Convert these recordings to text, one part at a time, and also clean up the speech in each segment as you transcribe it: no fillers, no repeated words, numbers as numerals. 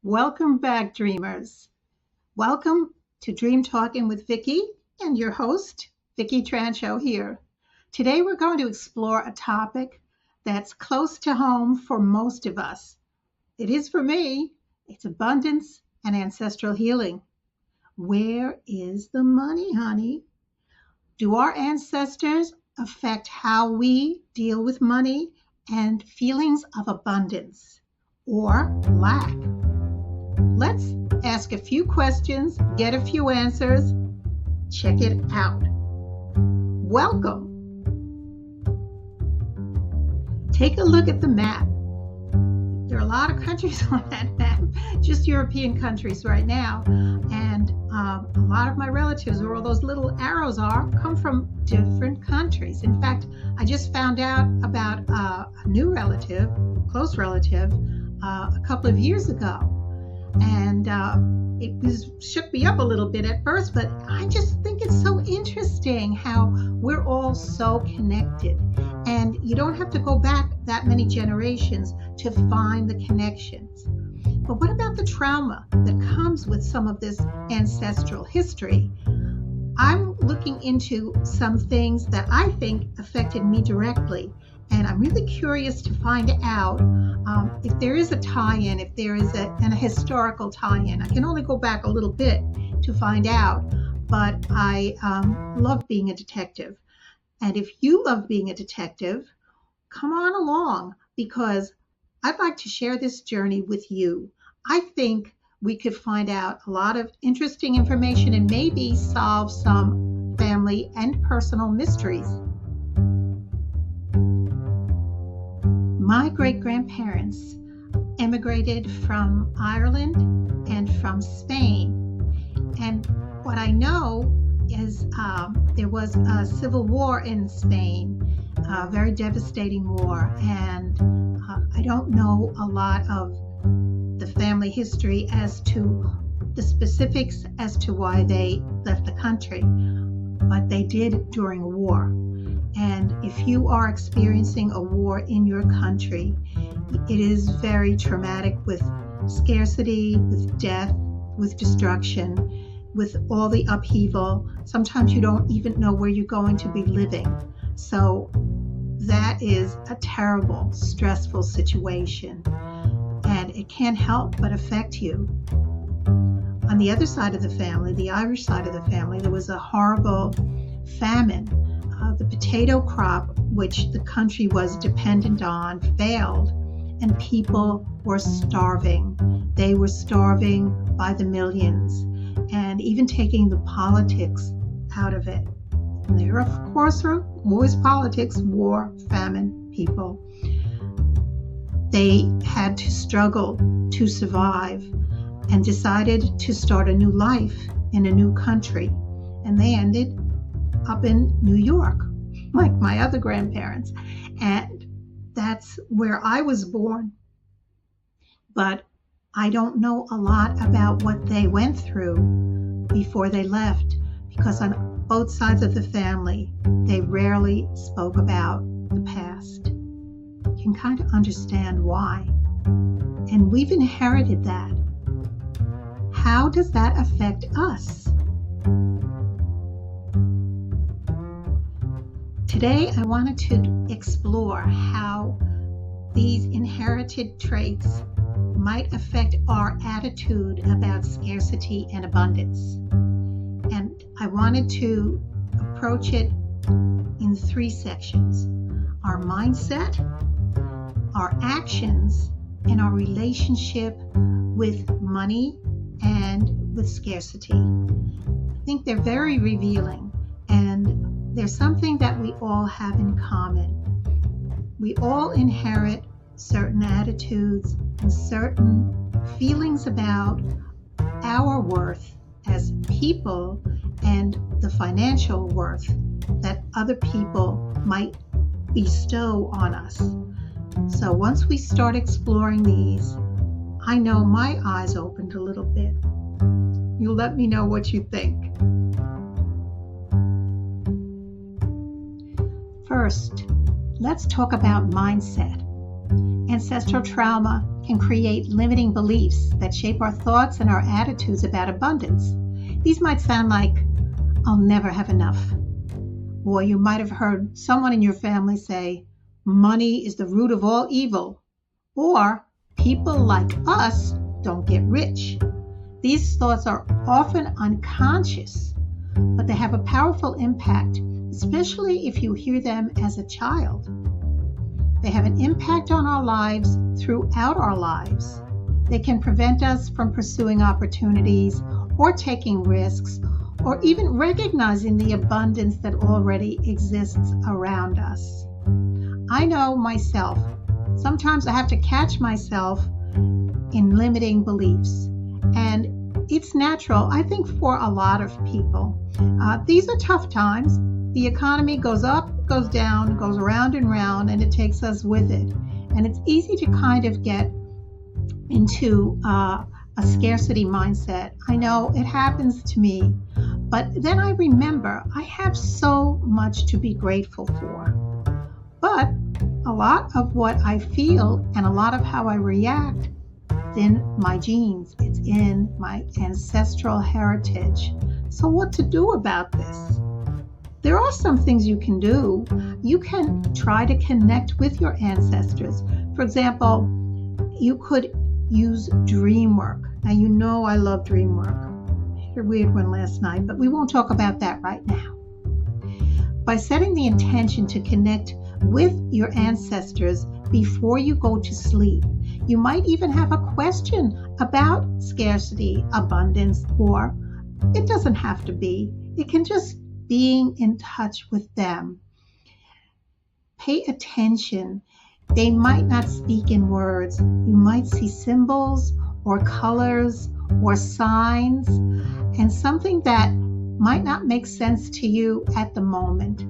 Welcome back, dreamers. Welcome to Dream Talking with Vickie and your host, Vickie Trancho here. Today we're going to explore a topic that's close to home for most of us. It is for me. It's abundance and ancestral healing. Where is the money, honey? Do our ancestors affect how we deal with money and feelings of abundance or lack? Let's ask a few questions, get a few answers. Check it out. Welcome. Take a look at the map. There are a lot of countries on that map, just European countries right now. And a lot of my relatives, where all those little arrows are, come from different countries. In fact, I just found out about a new relative, close relative, a couple of years ago. And shook me up a little bit at first, but I just think it's so interesting how we're all so connected. And you don't have to go back that many generations to find the connections. But what about the trauma that comes with some of this ancestral history? I'm looking into some things that I think affected me directly. And I'm really curious to find out if there is a tie-in, if there is a historical tie-in. I can only go back a little bit to find out, but I love being a detective. And if you love being a detective, come on along, because I'd like to share this journey with you. I think we could find out a lot of interesting information and maybe solve some family and personal mysteries. My great-grandparents emigrated from Ireland and from Spain. And what I know is there was a civil war in Spain, a very devastating war. And I don't know a lot of the family history as to the specifics as to why they left the country, but they did during a war. And if you are experiencing a war in your country, it is very traumatic, with scarcity, with death, with destruction, with all the upheaval. Sometimes you don't even know where you're going to be living. So that is a terrible, stressful situation. And it can't help but affect you. On the other side of the family, the Irish side of the family, there was a horrible famine. The potato crop, which the country was dependent on, failed, and people were starving. They were starving by the millions, and even taking the politics out of it. And there, of course, are always politics, war, famine, people. They had to struggle to survive and decided to start a new life in a new country. And they ended up in New York, like my other grandparents. And that's where I was born. But I don't know a lot about what they went through before they left, because on both sides of the family, they rarely spoke about the past. You can kind of understand why. And we've inherited that. How does that affect us? Today, I wanted to explore how these inherited traits might affect our attitude about scarcity and abundance. And I wanted to approach it in 3 sections: our mindset, our actions, and our relationship with money and with scarcity. I think they're very revealing, and there's something that we all have in common. We all inherit certain attitudes and certain feelings about our worth as people and the financial worth that other people might bestow on us. So once we start exploring these, I know my eyes opened a little bit. You let me know what you think. First, let's talk about mindset. Ancestral trauma can create limiting beliefs that shape our thoughts and our attitudes about abundance. These might sound like, I'll never have enough. Or you might have heard someone in your family say, money is the root of all evil. Or people like us don't get rich. These thoughts are often unconscious, but they have a powerful impact, especially if you hear them as a child. They have an impact on our lives throughout our lives. They can prevent us from pursuing opportunities or taking risks or even recognizing the abundance that already exists around us. I know myself. Sometimes I have to catch myself in limiting beliefs. And it's natural, I think, for a lot of people. These are tough times. The economy goes up, goes down, goes round and round, and it takes us with it. And it's easy to kind of get into a scarcity mindset. I know it happens to me, but then I remember I have so much to be grateful for. But a lot of what I feel and a lot of how I react is in my genes. It's in my ancestral heritage. So what to do about this? There are some things you can do. You can try to connect with your ancestors. For example, you could use dream work. Now, you know I love dream work. I had a weird one last night, but we won't talk about that right now. By setting the intention to connect with your ancestors before you go to sleep, you might even have a question about scarcity, abundance, or it doesn't have to be. It can just being in touch with them. Pay attention. They might not speak in words. You might see symbols or colors or signs and something that might not make sense to you at the moment.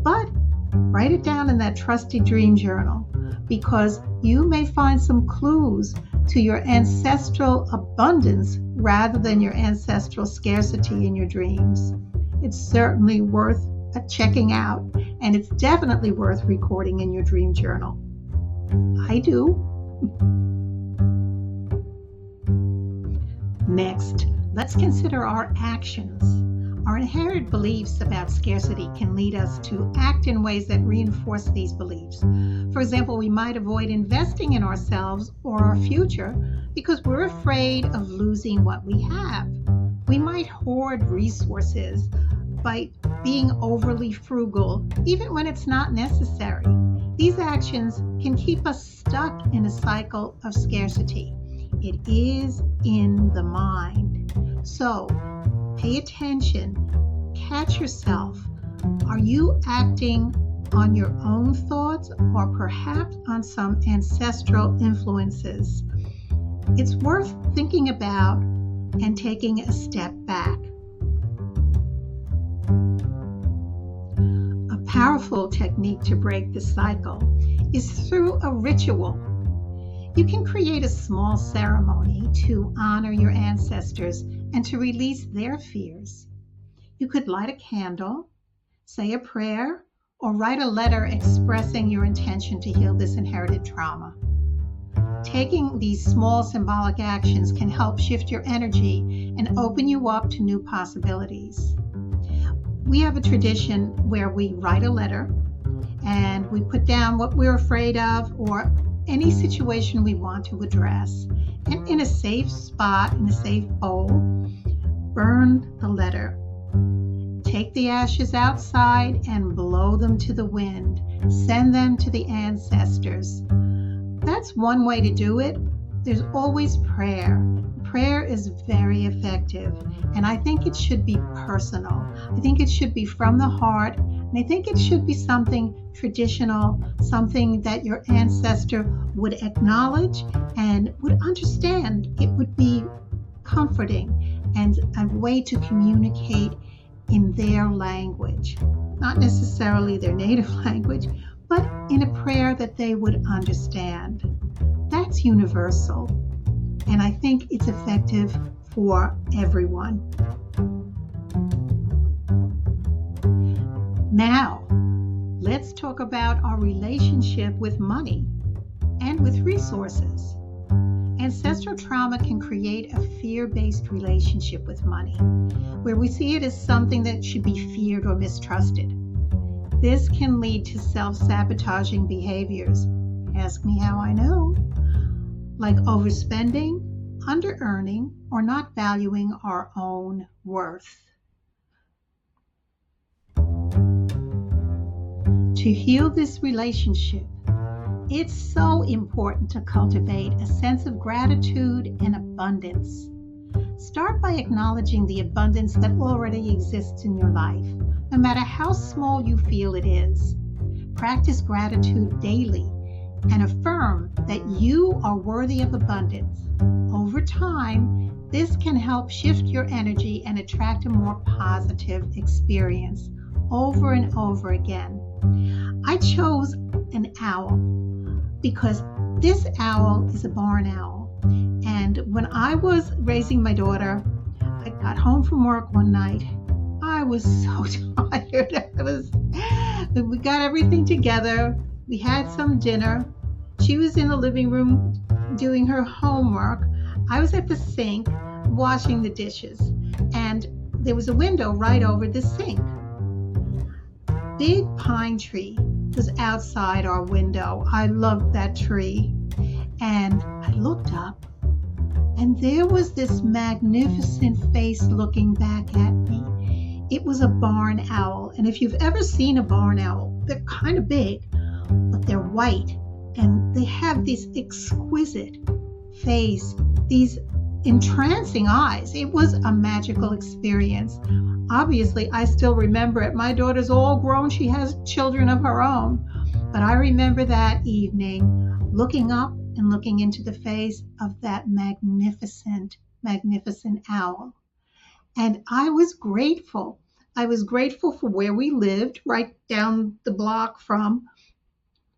But write it down in that trusty dream journal because you may find some clues to your ancestral abundance rather than your ancestral scarcity in your dreams. It's certainly worth checking out, and it's definitely worth recording in your dream journal. I do. Next, let's consider our actions. Our inherited beliefs about scarcity can lead us to act in ways that reinforce these beliefs. For example, we might avoid investing in ourselves or our future because we're afraid of losing what we have. We might hoard resources by being overly frugal, even when it's not necessary. These actions can keep us stuck in a cycle of scarcity. It is in the mind. So, pay attention, catch yourself. Are you acting on your own thoughts or perhaps on some ancestral influences? It's worth thinking about and taking a step back. A powerful technique to break the cycle is through a ritual. You can create a small ceremony to honor your ancestors and to release their fears. You could light a candle, say a prayer, or write a letter expressing your intention to heal this inherited trauma. Taking these small symbolic actions can help shift your energy and open you up to new possibilities. We have a tradition where we write a letter and we put down what we're afraid of or any situation we want to address. And in a safe spot, in a safe bowl, burn the letter. Take the ashes outside and blow them to the wind. Send them to the ancestors. That's one way to do it. There's always prayer. Prayer is very effective, and I think it should be personal. I think it should be from the heart, and I think it should be something traditional, something that your ancestor would acknowledge and would understand. It would be comforting and a way to communicate in their language, not necessarily their native language, but in a prayer that they would understand. That's universal, and I think it's effective for everyone. Now, let's talk about our relationship with money and with resources. Ancestral trauma can create a fear-based relationship with money, where we see it as something that should be feared or mistrusted. This can lead to self-sabotaging behaviors. Ask me how I know. Like overspending, under-earning, or not valuing our own worth. To heal this relationship, it's so important to cultivate a sense of gratitude and abundance. Start by acknowledging the abundance that already exists in your life, no matter how small you feel it is. Practice gratitude daily and affirm that you are worthy of abundance. Over time, this can help shift your energy and attract a more positive experience over and over again. I chose an owl because this owl is a barn owl. And when I was raising my daughter, I got home from work one night. I was so tired. We got everything together. We had some dinner. She was in the living room doing her homework. I was at the sink washing the dishes, and there was a window right over the sink. Big pine tree was outside our window. I loved that tree. And I looked up, and there was this magnificent face looking back at me. It was a barn owl. And if you've ever seen a barn owl, they're kind of big, but they're white. And they have this exquisite face, these entrancing eyes. It was a magical experience. Obviously, I still remember it. My daughter's all grown. She has children of her own. But I remember that evening looking up and looking into the face of that magnificent, magnificent owl. And I was grateful. I was grateful for where we lived, right down the block from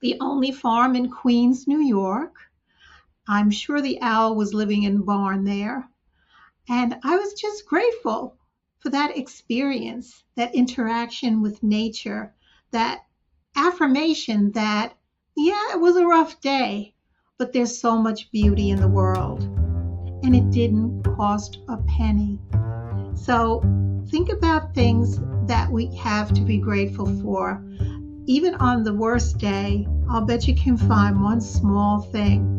the only farm in Queens, New York. I'm sure the owl was living in a barn there. And I was just grateful for that experience, that interaction with nature, that affirmation that, yeah, it was a rough day, but there's so much beauty in the world. And it didn't cost a penny. So think about things that we have to be grateful for. Even on the worst day, I'll bet you can find one small thing.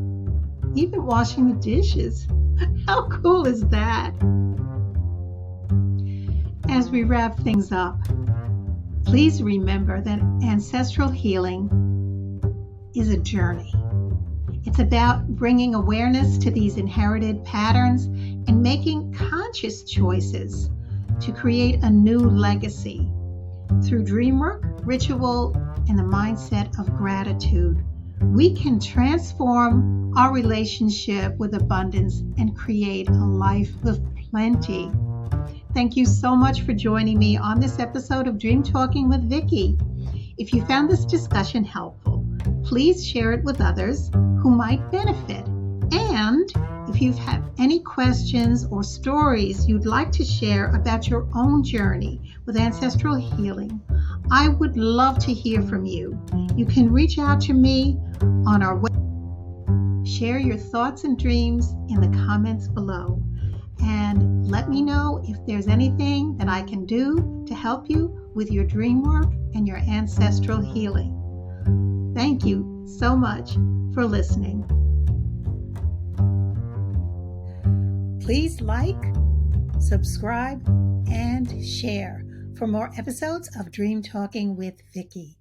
Even washing the dishes. How cool is that? As we wrap things up, please remember that ancestral healing is a journey. It's about bringing awareness to these inherited patterns and making conscious choices to create a new legacy. Through dream work, ritual, and the mindset of gratitude, we can transform our relationship with abundance and create a life of plenty. Thank you so much for joining me on this episode of Dream Talking with Vickie. If you found this discussion helpful, please share it with others who might benefit. And if you have any questions or stories you'd like to share about your own journey with ancestral healing, I would love to hear from you. You can reach out to me on our website. Share your thoughts and dreams in the comments below. And let me know if there's anything that I can do to help you with your dream work and your ancestral healing. Thank you so much for listening. Please like, subscribe, and share for more episodes of Dream Talking with Vickie.